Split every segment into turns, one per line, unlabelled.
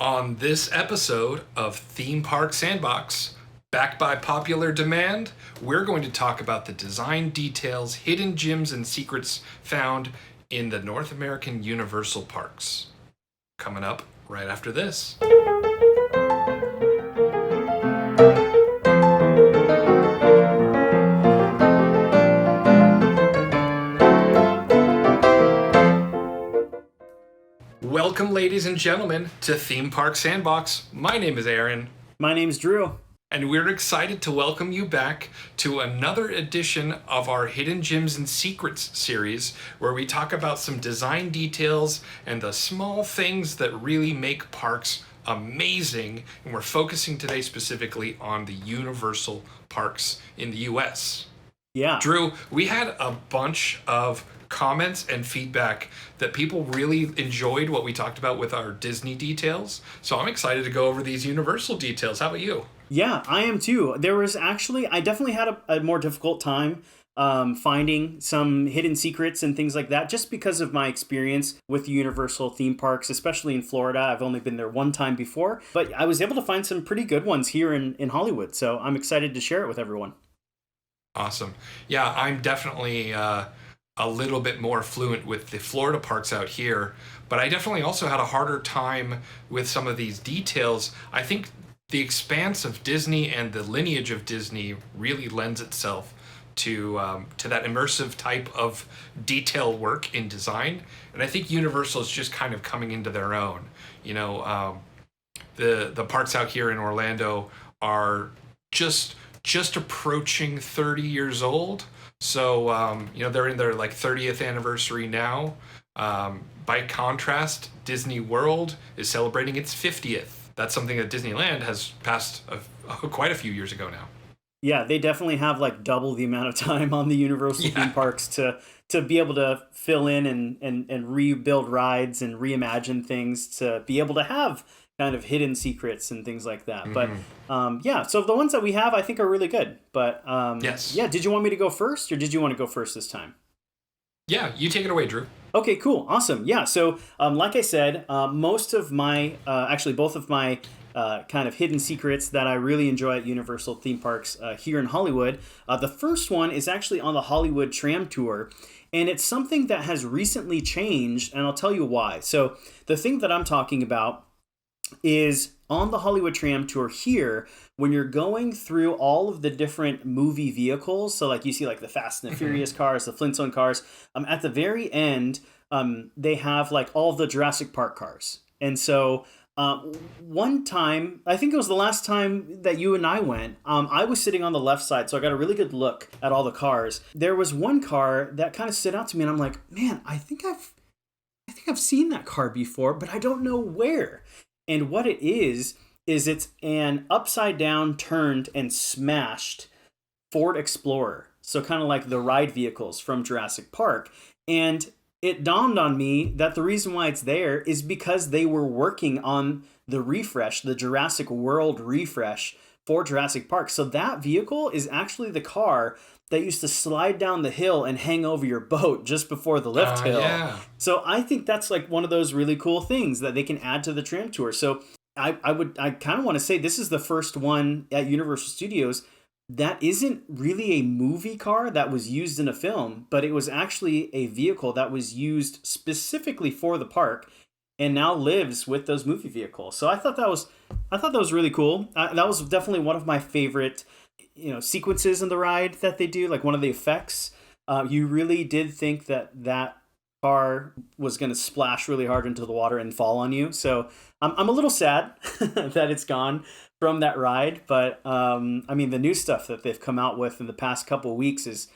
On this episode of Theme Park Sandbox, backed by popular demand, we're going to talk about the design details, hidden gems, and secrets found in the North American Universal Parks. Coming up right after this. Welcome, ladies and gentlemen, to Theme Park Sandbox. My name is Aaron.
My name's Drew.
And we're excited to welcome you back to another edition of our Hidden Gems and Secrets series, where we talk about some design details and the small things that really make parks amazing. And we're focusing today specifically on the Universal Parks in the US.
Yeah.
Drew, we had a bunch of comments and feedback that people really enjoyed what we talked about with our Disney details. So I'm excited to go over these Universal details. How about you?
Yeah, I am too. I definitely had a more difficult time finding some hidden secrets and things like that, just because of my experience with Universal theme parks, especially in Florida. I've only been there one time before, but I was able to find some pretty good ones here in Hollywood. So I'm excited to share it with everyone.
Awesome. Yeah, I'm definitely a little bit more fluent with the Florida parks out here, but I definitely also had a harder time with some of these details. I think the expanse of Disney and the lineage of Disney really lends itself to that immersive type of detail work in design, and I think Universal is just kind of coming into their own. You know, the parks out here in Orlando are just approaching 30 years old. So, they're in their 30th anniversary now. By contrast, Disney World is celebrating its 50th. That's something that Disneyland has passed quite a few years ago now.
Yeah, they definitely have double the amount of time on the Universal theme parks to be able to fill in and rebuild rides and reimagine things, to be able to have kind of hidden secrets and things like that.
Mm-hmm.
But so the ones that we have, I think, are really good. But
yes.
Yeah, did you want me to go first, or did you want to go first this time?
Yeah, you take it away, Drew.
Okay, cool. Awesome. Yeah, so like I said, most of my, actually both of my kind of hidden secrets that I really enjoy at Universal theme parks here in Hollywood. The first one is actually on the Hollywood Tram Tour, and it's something that has recently changed, and I'll tell you why. So the thing that I'm talking about is on the Hollywood Tram Tour here, when you're going through all of the different movie vehicles, so you see the Fast and the Furious cars, the Flintstone cars, at the very end, they have all of the Jurassic Park cars. And so one time, I think it was the last time that you and I went, I was sitting on the left side, so I got a really good look at all the cars. There was one car that kind of stood out to me, and I'm like, man, I think I've seen that car before, but I don't know where. And what it is it's an upside down, turned, and smashed Ford Explorer. So kind of like the ride vehicles from Jurassic Park. And it dawned on me that the reason why it's there is because they were working on the refresh, the Jurassic World refresh for Jurassic Park. So that vehicle is actually the car that used to slide down the hill and hang over your boat just before the lift hill.
Yeah.
So I think that's one of those really cool things that they can add to the tram tour. So I kind of want to say this is the first one at Universal Studios that isn't really a movie car that was used in a film, but it was actually a vehicle that was used specifically for the park and now lives with those movie vehicles. So I thought that was really cool. That was definitely one of my favorite sequences in the ride that they do, one of the effects. You really did think that car was going to splash really hard into the water and fall on you. So I'm a little sad that it's gone from that ride. But the new stuff that they've come out with in the past couple of weeks is,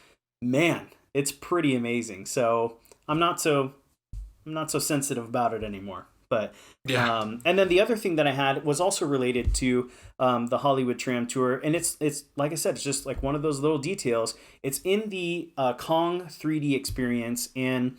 man, it's pretty amazing. So I'm not so sensitive about it anymore. But
yeah.
And then the other thing that I had was also related to the Hollywood Tram Tour, and it's like I said, it's just one of those little details. It's in the Kong 3D experience, and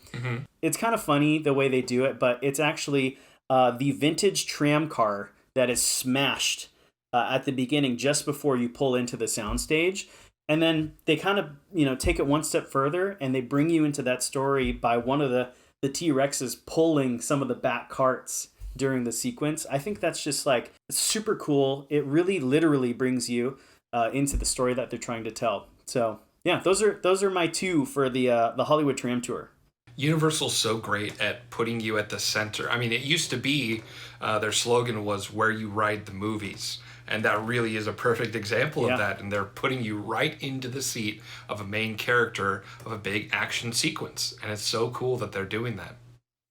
it's kind of funny the way they do it, but it's actually the vintage tram car that is smashed at the beginning just before you pull into the soundstage. And then they kind of, take it one step further, and they bring you into that story by one of the T-Rexes pulling some of the back carts during the sequence. I think that's just like super cool. It really literally brings you into the story that they're trying to tell. So yeah, those are my two for the Hollywood Tram Tour.
Universal's so great at putting you at the center. I mean, it used to be their slogan was "Where you ride the movies," and that really is a perfect example of that. And they're putting you right into the seat of a main character of a big action sequence, and it's so cool that they're doing that.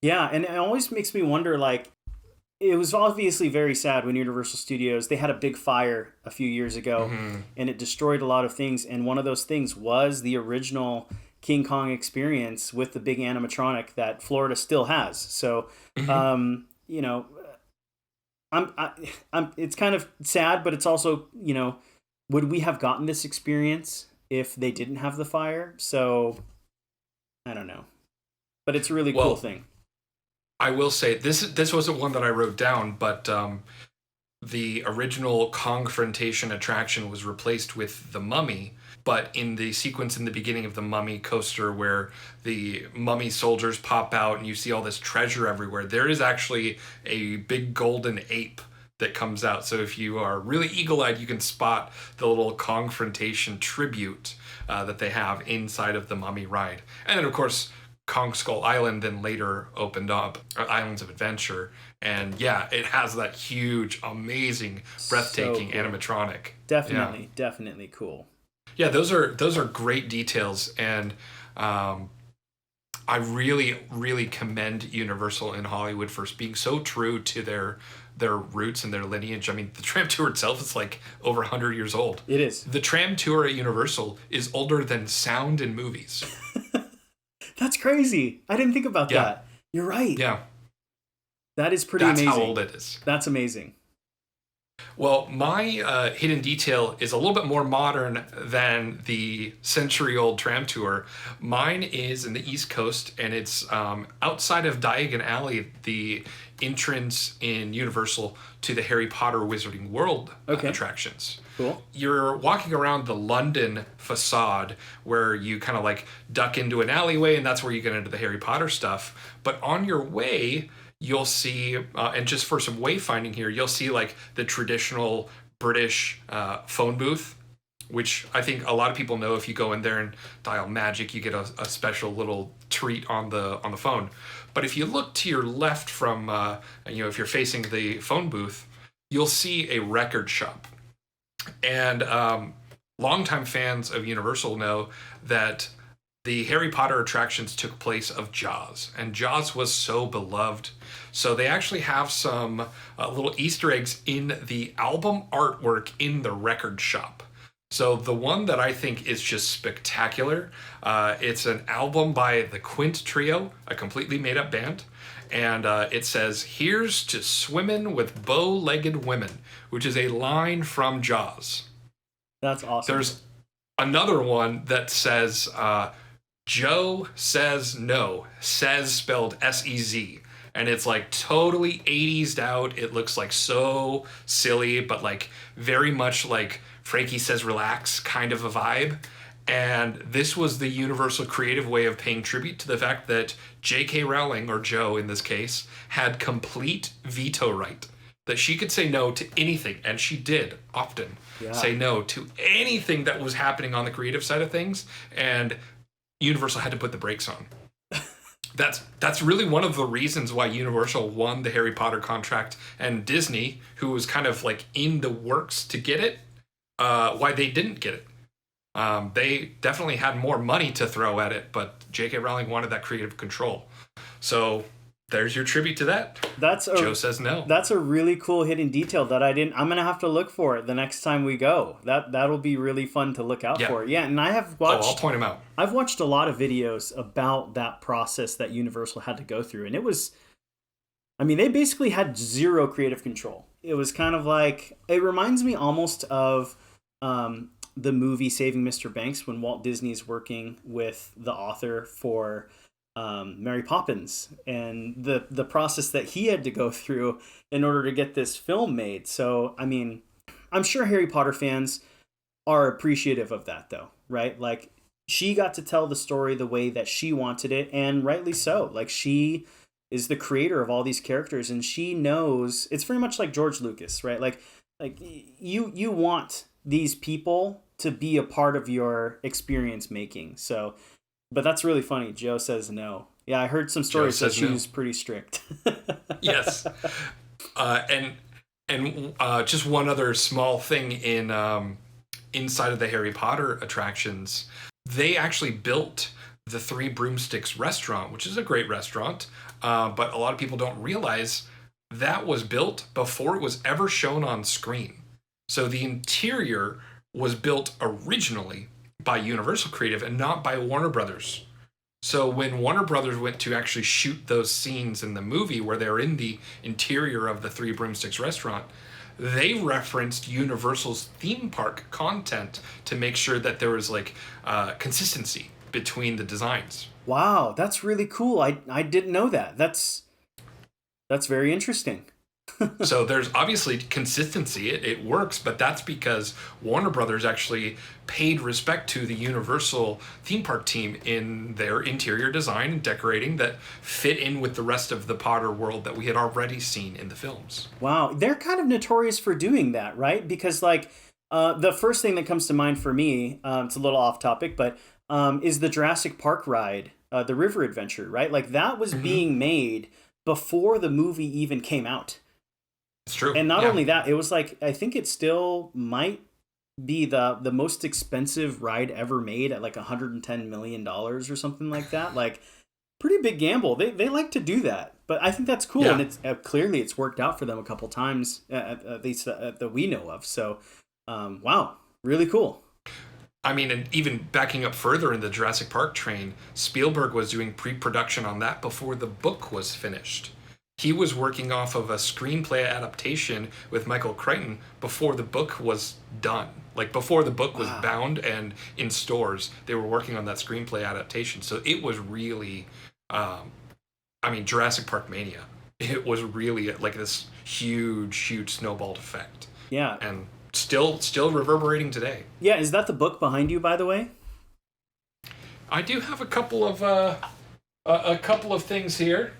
Yeah, and it always makes me wonder, like, it was obviously very sad when Universal Studios, they had a big fire a few years ago, and it destroyed a lot of things, and one of those things was the original King Kong experience with the big animatronic that Florida still has. So, you know, it's kind of sad, but it's also, you know, would we have gotten this experience if they didn't have the fire? So, I don't know, but it's a really cool thing.
I will say this wasn't one that I wrote down, but the original Kongfrontation attraction was replaced with the Mummy. But in the sequence in the beginning of the Mummy coaster where the Mummy soldiers pop out and you see all this treasure everywhere, there is actually a big golden ape that comes out. So if you are really eagle-eyed, you can spot the little Kongfrontation tribute that they have inside of the Mummy ride. And then, of course, Kong Skull Island then later opened up, Islands of Adventure, and yeah, it has that huge, amazing, breathtaking animatronic.
Definitely cool.
Yeah, those are great details, and I really commend Universal in Hollywood for being so true to their roots and their lineage. I mean, the tram tour itself is like over 100 years old.
It is.
The tram tour at Universal is older than sound in movies.
That's crazy. I didn't think about that. You're right.
Yeah.
That is pretty amazing.
That's how old it is.
That's amazing.
Well, my hidden detail is a little bit more modern than the century-old tram tour. Mine is in the East Coast, and it's outside of Diagon Alley, the entrance in Universal to the Harry Potter Wizarding World attractions.
Cool.
You're walking around the London facade where you kind of like duck into an alleyway, and that's where you get into the Harry Potter stuff. But on your way, you'll see, and just for some wayfinding here, you'll see like the traditional British phone booth, which I think a lot of people know. If you go in there and dial magic, you get a special little treat on the phone. But if you look to your left from, if you're facing the phone booth, you'll see a record shop. And longtime fans of Universal know that the Harry Potter attractions took place of Jaws, and Jaws was so beloved. So they actually have some little Easter eggs in the album artwork in the record shop. So the one that I think is just spectacular, it's an album by the Quint Trio, a completely made-up band. And it says, "Here's to swimmin' with bow-legged women," which is a line from Jaws.
That's awesome.
There's another one that says, "Joe says no," says spelled S-E-Z. And it's like totally 80s out. It looks like so silly, but like very much like Frankie Says Relax kind of a vibe. And this was the Universal creative way of paying tribute to the fact that J.K. Rowling, or Joe in this case, had complete veto right. That she could say no to anything, and she did often say no to anything that was happening on the creative side of things, and Universal had to put the brakes on. That's really one of the reasons why Universal won the Harry Potter contract, and Disney, who was kind of like in the works to get it, why they didn't get it. They definitely had more money to throw at it, but J.K. Rowling wanted that creative control. So there's your tribute to that. Joe says no.
That's a really cool hidden detail that I'm gonna have to look for it the next time we go. That'll be really fun to look out for. Yeah, and I have watched.
I'll point them out.
I've watched a lot of videos about that process that Universal had to go through, and it was. I mean, they basically had zero creative control. It was kind of like, it reminds me almost of the movie Saving Mr. Banks, when Walt Disney is working with the author for Mary Poppins, and the process that he had to go through in order to get this film made. So, I mean, I'm sure Harry Potter fans are appreciative of that, though, right? Like, she got to tell the story the way that she wanted it, and rightly so. Like, she is the creator of all these characters, and she knows. It's very much like George Lucas, right? Like you want these people to be a part of your experience making. So, but that's really funny. Joe says no. Yeah, I heard some stories that she was pretty strict.
Yes. And just one other small thing inside of the Harry Potter attractions, they actually built the Three Broomsticks restaurant, which is a great restaurant, but a lot of people don't realize that was built before it was ever shown on screen. So the interior was built originally by Universal Creative and not by Warner Brothers. So when Warner Brothers went to actually shoot those scenes in the movie where they're in the interior of the Three Broomsticks restaurant, they referenced Universal's theme park content to make sure that there was like consistency between the designs.
Wow, that's really cool. I didn't know that. That's very interesting.
So there's obviously consistency. It works, but that's because Warner Brothers actually paid respect to the Universal theme park team in their interior design and decorating that fit in with the rest of the Potter world that we had already seen in the films.
Wow, they're kind of notorious for doing that, right? Because like the first thing that comes to mind for me, it's a little off topic, but is the Jurassic Park ride, the River Adventure, right? Like that was being made before the movie even came out.
It's true.
And not only that, it was like, I think it still might be the most expensive ride ever made at like $110 million or something like that. Like, pretty big gamble. They like to do that. But I think that's cool. Yeah. And it's clearly it's worked out for them a couple times, at least that we know of. So, wow, really cool.
I mean, and even backing up further in the Jurassic Park train, Spielberg was doing pre-production on that before the book was finished. He was working off of a screenplay adaptation with Michael Crichton before the book was done. Like, before the book was bound and in stores, they were working on that screenplay adaptation. So it was really, Jurassic Park mania. It was really like this huge snowball effect.
Yeah.
And still reverberating today.
Yeah, is that the book behind you, by the way?
I do have a couple of things here.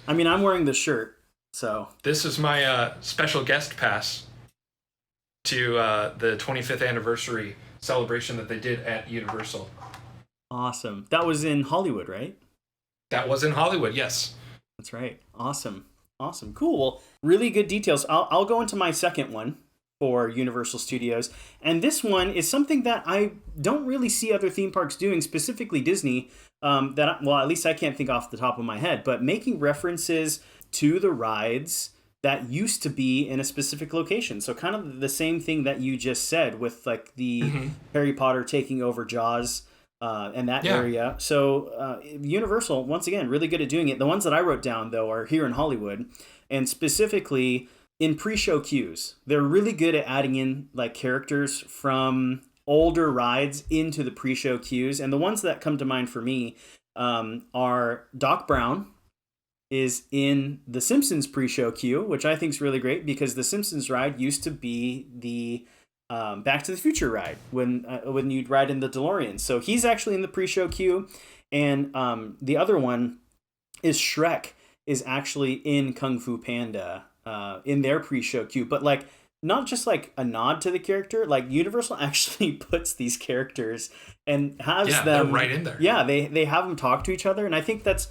I mean, I'm wearing the shirt, so...
This is my special guest pass to the 25th anniversary celebration that they did at Universal.
Awesome. That was in Hollywood, right?
That was in Hollywood, yes.
That's right. Awesome. Cool. Well, really good details. I'll go into my second one for Universal Studios. And this one is something that I don't really see other theme parks doing, specifically Disney, at least I can't think off the top of my head, but making references to the rides that used to be in a specific location. So kind of the same thing that you just said with like the Harry Potter taking over Jaws and that area. So Universal, once again, really good at doing it. The ones that I wrote down, though, are here in Hollywood, and specifically in pre-show queues. They're really good at adding in like characters from older rides into the pre-show queues. And the ones that come to mind for me are Doc Brown is in the Simpsons pre-show queue, which I think is really great because the Simpsons ride used to be the Back to the Future ride when you'd ride in the DeLorean. So he's actually in the pre-show queue. And the other one is Shrek is actually in Kung Fu Panda in their pre-show queue, but like not just like a nod to the character. Like Universal actually puts these characters and has them
right in there.
Yeah, they have them talk to each other, and I think that's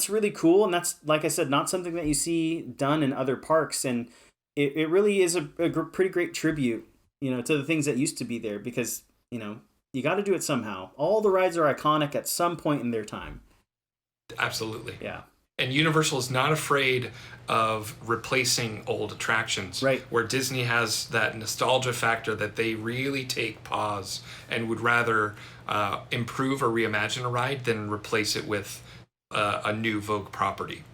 really cool. And that's, like I said, not something that you see done in other parks, and it really is a pretty great tribute, to the things that used to be there, because you got to do it somehow. All the rides are iconic at some point in their time.
Absolutely.
Yeah.
And Universal is not afraid of replacing old attractions.
Right.
Where Disney has that nostalgia factor that they really take pause and would rather improve or reimagine a ride than replace it with a new Vogue property.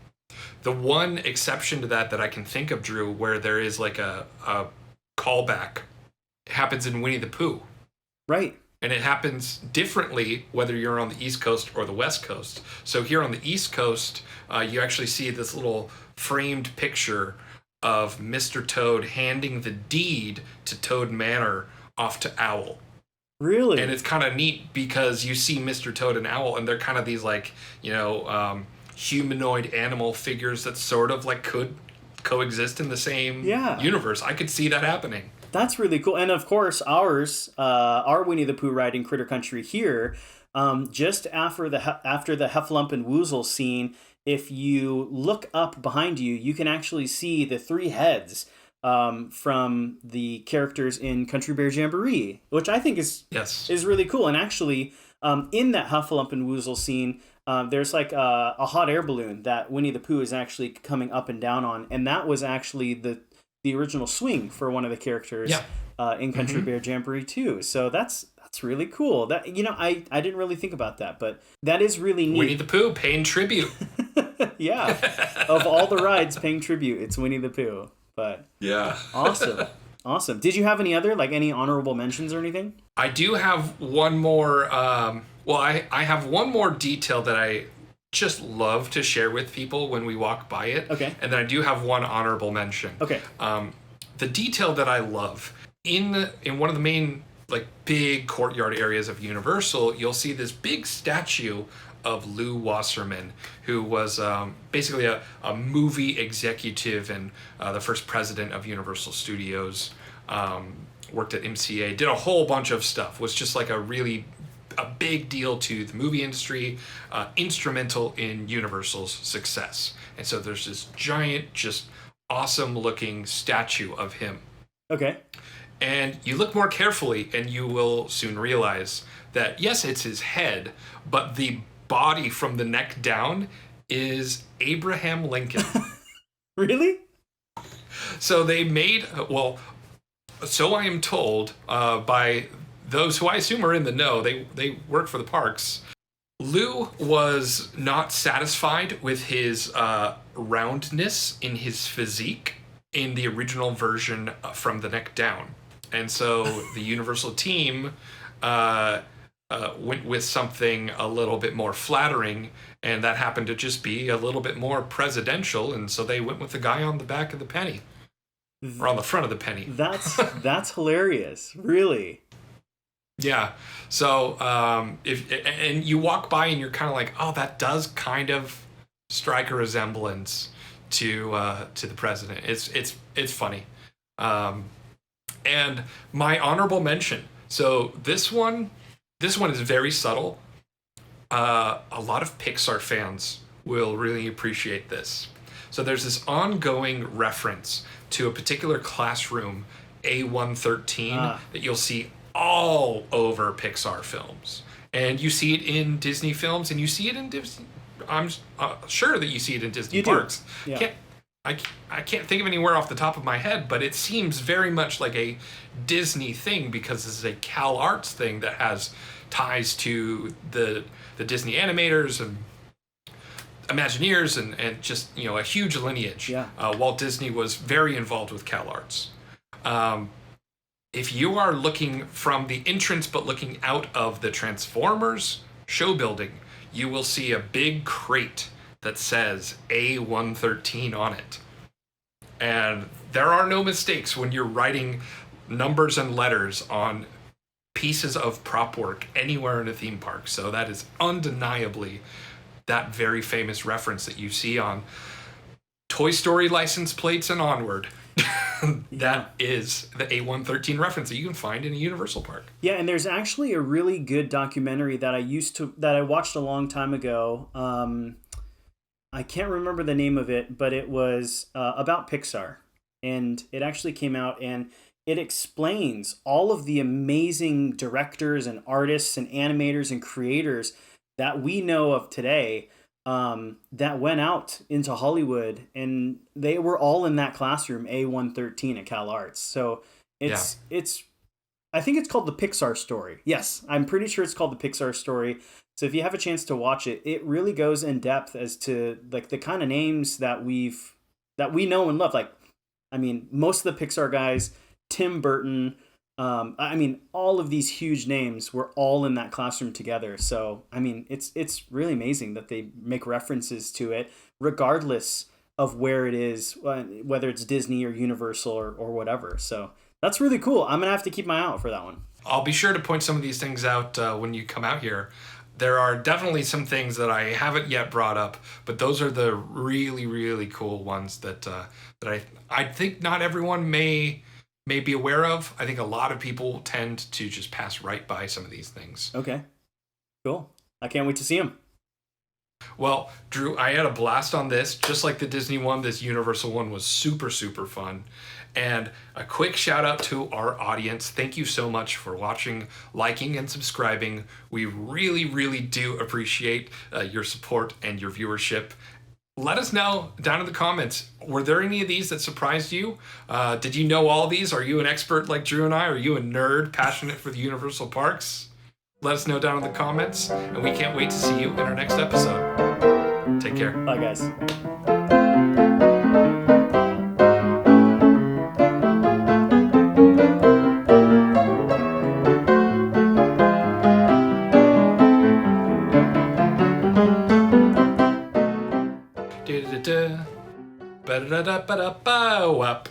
The one exception to that I can think of, Drew, where there is like a callback, happens in Winnie the Pooh.
Right.
And it happens differently whether you're on the East Coast or the West Coast. So here on the East Coast, you actually see this little framed picture of Mr. Toad handing the deed to Toad Manor off to Owl.
Really?
And it's kind of neat because you see Mr. Toad and Owl, and they're kind of these like, humanoid animal figures that sort of like could coexist in the same
Yeah.
universe. I could see that happening.
That's really cool. And of course, our Winnie the Pooh ride in Critter Country here, just after the Heffalump and Woozle scene, if you look up behind you, you can actually see the three heads from the characters in Country Bear Jamboree, which I think is really cool. And actually, in that Heffalump and Woozle scene, there's like a hot air balloon that Winnie the Pooh is actually coming up and down on, and that was actually the original swing for one of the characters in Country Bear Jamboree too. So that's really cool. That I didn't really think about that, but that is really neat.
Winnie the Pooh paying tribute.
Yeah, of all the rides paying tribute, it's Winnie the Pooh. But
yeah,
awesome. Did you have any other any honorable mentions or anything?
I do have one more. I have one more detail that I just love to share with people when we walk by it.
Okay.
And then I do have one honorable mention.
Okay.
The detail that I love in one of the main big courtyard areas of Universal, you'll see this big statue of Lew Wasserman, who was basically a movie executive and the first president of Universal Studios. Worked at MCA, did a whole bunch of stuff. Was just like a big deal to the movie industry, instrumental in Universal's success. And so there's this giant, just awesome looking statue of him.
Okay.
And you look more carefully and you will soon realize that, yes, it's his head, but the body from the neck down is Abraham Lincoln.
Really?
So they made, so I am told by those who I assume are in the know, they work for the parks. Lew was not satisfied with his roundness in his physique in the original version from the neck down. And so the Universal team went with something a little bit more flattering, and that happened to just be a little bit more presidential, and so they went with the guy on the back of the penny. Or on the front of the penny.
That's hilarious. Really?
Yeah. So if you walk by and you're kind of like, oh, that does kind of strike a resemblance to the president. It's funny. And my honorable mention. So this one is very subtle. A lot of Pixar fans will really appreciate this. So there's this ongoing reference to a particular classroom, A113, that you'll see all over Pixar films. And you see it in Disney films, and you see it in Disney. I'm sure that you see it in Disney parks.
Yeah.
I can't think of anywhere off the top of my head, but it seems very much like a Disney thing because this is a Cal Arts thing that has ties to the Disney animators and Imagineers and just, a huge lineage.
Yeah.
Walt Disney was very involved with Cal Arts. If you are looking from the entrance but looking out of the Transformers show building, you will see a big crate that says A113 on it. And there are no mistakes when you're writing numbers and letters on pieces of prop work anywhere in a theme park. So that is undeniably that very famous reference that you see on Toy Story license plates and onward. That is the A113 reference that you can find in a Universal park.
Yeah, and there's actually a really good documentary that I watched a long time ago. I can't remember the name of it, but it was about Pixar. And it actually came out, and it explains all of the amazing directors and artists and animators and creators that we know of today that went out into Hollywood, and they were all in that classroom, A113 at Cal Arts. So it's I think it's called The Pixar Story. Yes, I'm pretty sure it's called The Pixar Story. So if you have a chance to watch it, it really goes in depth as to the kind of names that we know and love. Most of the Pixar guys, Tim Burton, all of these huge names were all in that classroom together. So, it's really amazing that they make references to it, regardless of where it is, whether it's Disney or Universal or whatever. So that's really cool. I'm going to have to keep my eye out for that one.
I'll be sure to point some of these things out when you come out here. there are definitely some things that I haven't yet brought up, but those are the really, really cool ones that I think not everyone may be aware of. I think a lot of people tend to just pass right by some of these things.
Okay, cool. I can't wait to see them.
Well, Drew, I had a blast on this. Just like the Disney one, this Universal one was super, super fun. And a quick shout out to our audience. Thank you so much for watching, liking, and subscribing. We really, really do appreciate your support and your viewership. Let us know down in the comments. Were there any of these that surprised you? Did you know all these? Are you an expert like Drew and I? Are you a nerd passionate for the Universal Parks? Let us know down in the comments, and we can't wait to see you in our next episode. Take care.
Bye, guys.
Ba-da-da-ba-da-ba-wap.